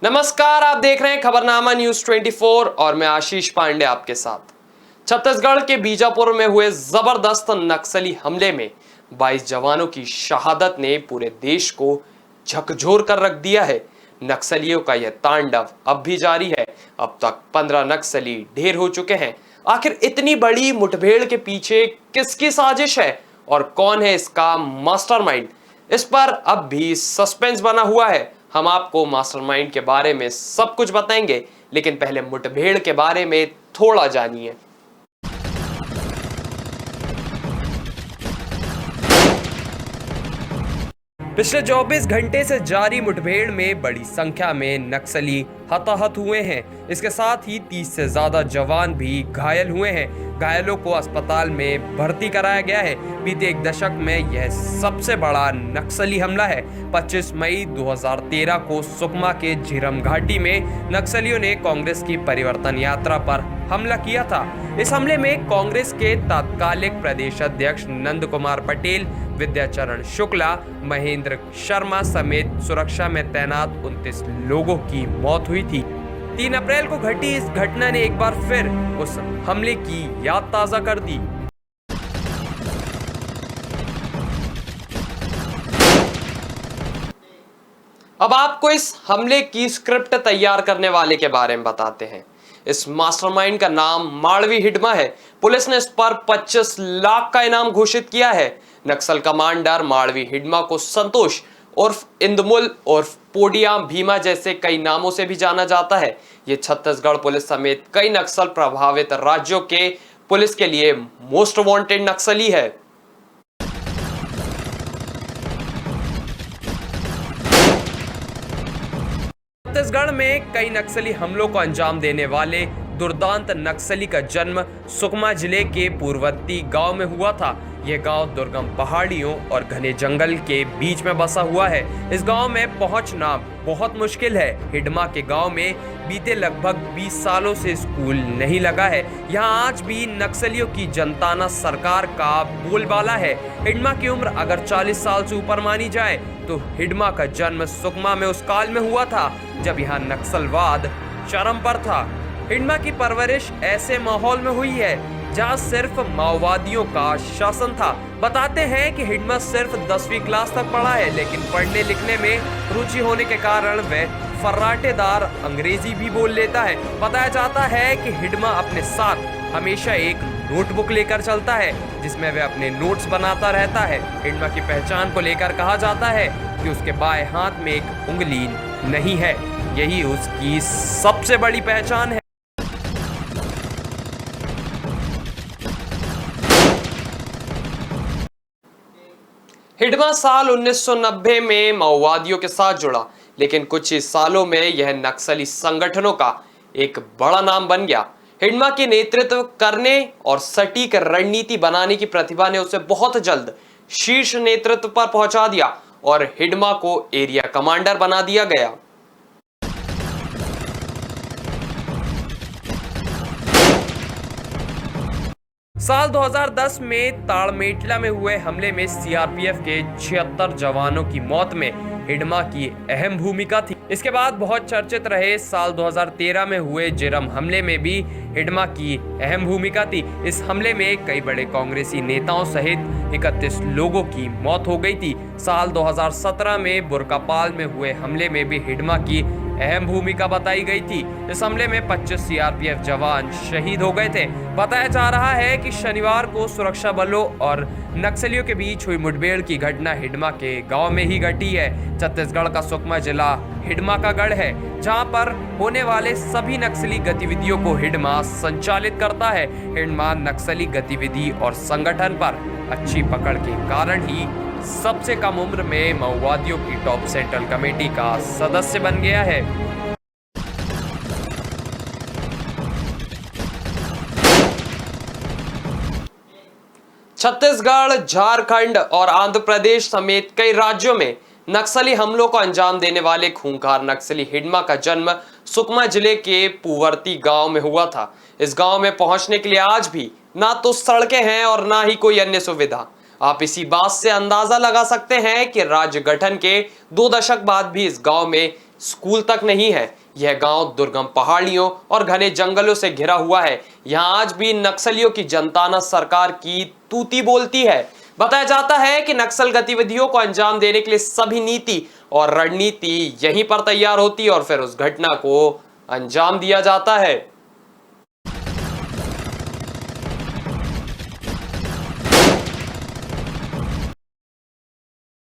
नमस्कार, आप देख रहे हैं खबरनामा न्यूज 24 और मैं आशीष पांडे आपके साथ। छत्तीसगढ़ के बीजापुर में हुए जबरदस्त नक्सली हमले में 22 जवानों की शहादत ने पूरे देश को झकझोर कर रख दिया है। नक्सलियों का यह तांडव अब भी जारी है। अब तक 15 नक्सली ढेर हो चुके हैं। आखिर इतनी बड़ी मुठभेड़ के पीछे किसकी साजिश है और कौन है इसका मास्टरमाइंड, इस पर अब भी सस्पेंस बना हुआ है। हम आपको मास्टरमाइंड के बारे में सब कुछ बताएंगे, लेकिन पहले मुठभेड़ के बारे में थोड़ा जानिए। पिछले 24 घंटे से जारी मुठभेड़ में बड़ी संख्या में नक्सली हताहत हुए हैं। इसके साथ ही 30 से ज्यादा जवान भी घायल हुए हैं। घायलों को अस्पताल में भर्ती कराया गया है। बीते एक दशक में यह सबसे बड़ा नक्सली हमला है। 25 मई 2013 को सुकमा के झीरम घाटी में नक्सलियों ने कांग्रेस की परिवर्तन यात्रा पर हमला किया था। इस हमले में कांग्रेस के तत्कालिक प्रदेश अध्यक्ष नंद कुमार पटेल, विद्याचरण शुक्ला, महेंद्र शर्मा समेत सुरक्षा में तैनात 29 लोगों की मौत हुई थी। 3 अप्रैल को घटी इस घटना ने एक बार फिर उस हमले की याद ताजा कर दी। अब आपको इस हमले की स्क्रिप्ट तैयार करने वाले के बारे में बताते हैं। इस मास्टरमाइंड का नाम माळवी हिडमा है। पुलिस ने इस पर 25 लाख का इनाम घोषित किया है। नक्सल कमांडर माळवी हिडमा को संतोष उर्फ इंदमुल उर्फ पोडिया भीमा जैसे कई नामों से भी जाना जाता है। ये छत्तीसगढ़ पुलिस समेत कई नक्सल प्रभावित राज्यों के पुलिस के लिए मोस्ट वांटेड नक्सली है। छत्तीसगढ़ में कई नक्सली हमलों को अंजाम देने वाले दुर्दांत नक्सली का जन्म सुकमा जिले के पूर्ववर्ती गांव में हुआ था। यह गांव दुर्गम पहाड़ियों और घने जंगल के बीच में बसा हुआ है। इस गांव में पहुंचना बहुत मुश्किल है। हिडमा के गांव में बीते लगभग 20 सालों से स्कूल नहीं लगा है। यहां आज भी नक्सलियों की जनताना सरकार का बोलबाला है। हिडमा की उम्र अगर 40 साल से ऊपर मानी जाए तो हिडमा का जन्म सुकमा में उस काल में हुआ था जब यहाँ नक्सलवाद चरम पर था। हिडमा की परवरिश ऐसे माहौल में हुई है जहां सिर्फ माओवादियों का शासन था। बताते हैं कि हिडमा सिर्फ 10वीं क्लास तक पढ़ा है, लेकिन पढ़ने लिखने में रुचि होने के कारण वह फर्राटेदार अंग्रेजी भी बोल लेता है। बताया जाता है कि हिडमा अपने साथ हमेशा एक नोटबुक लेकर चलता है जिसमें वह अपने नोट्स बनाता रहता है। हिडमा की पहचान को लेकर कहा जाता है कि उसके बाएं हाथ में एक उंगली नहीं है। यही उसकी सबसे बड़ी पहचान है। हिडमा साल 1990 में माओवादियों के साथ जुड़ा, लेकिन कुछ ही सालों में यह नक्सली संगठनों का एक बड़ा नाम बन गया। हिडमा के नेतृत्व करने और सटीक रणनीति बनाने की प्रतिभा ने उसे बहुत जल्द शीर्ष नेतृत्व पर पहुंचा दिया और हिडमा को एरिया कमांडर बना दिया गया। साल 2010 में ताड़मेटला में हुए हमले में सीआरपीएफ के 76 जवानों की मौत में हिडमा की अहम भूमिका थी। इसके बाद बहुत चर्चित रहे साल 2013 में हुए झीरम हमले में भी हिडमा की अहम भूमिका थी। इस हमले में कई बड़े कांग्रेसी नेताओं सहित 31 लोगों की मौत हो गई थी। साल 2017 में बुरकापाल में हुए हमले में भी हिडमा की अहम भूमिका बताई गई थी। इस हमले में 25 सीआरपीएफ जवान शहीद हो गए थे। बताया जा रहा है कि शनिवार को सुरक्षा बलों और नक्सलियों के बीच हुई मुठभेड़ की घटना हिडमा के गांव में ही घटी है। छत्तीसगढ़ का सुकमा जिला हिडमा का गढ़ है, जहां पर होने वाले सभी नक्सली गतिविधियों को हिडमा संचालित करता है। हिडमा नक्सली गतिविधि और संगठन पर अच्छी पकड़ के कारण ही सबसे कम उम्र में माओवादियों की टॉप सेंट्रल कमेटी का सदस्य बन गया है। छत्तीसगढ़, झारखंड और आंध्र प्रदेश समेत कई राज्यों में नक्सली हमलों को अंजाम देने वाले खूंखार नक्सली हिडमा का जन्म सुकमा जिले के पूवर्ती गांव में हुआ था। इस गांव में पहुंचने के लिए आज भी ना तो सड़कें हैं और ना ही कोई अन्य सुविधा। आप इसी बात से अंदाजा लगा सकते हैं कि राज्य गठन के 2 दशक बाद भी इस गांव में स्कूल तक नहीं है। यह गांव दुर्गम पहाड़ियों और घने जंगलों से घिरा हुआ है। यहां आज भी नक्सलियों की जनताना सरकार की तूती बोलती है। बताया जाता है कि नक्सल गतिविधियों को अंजाम देने के लिए सभी नीति और रणनीति यहीं पर तैयार होती है और फिर उस घटना को अंजाम दिया जाता है।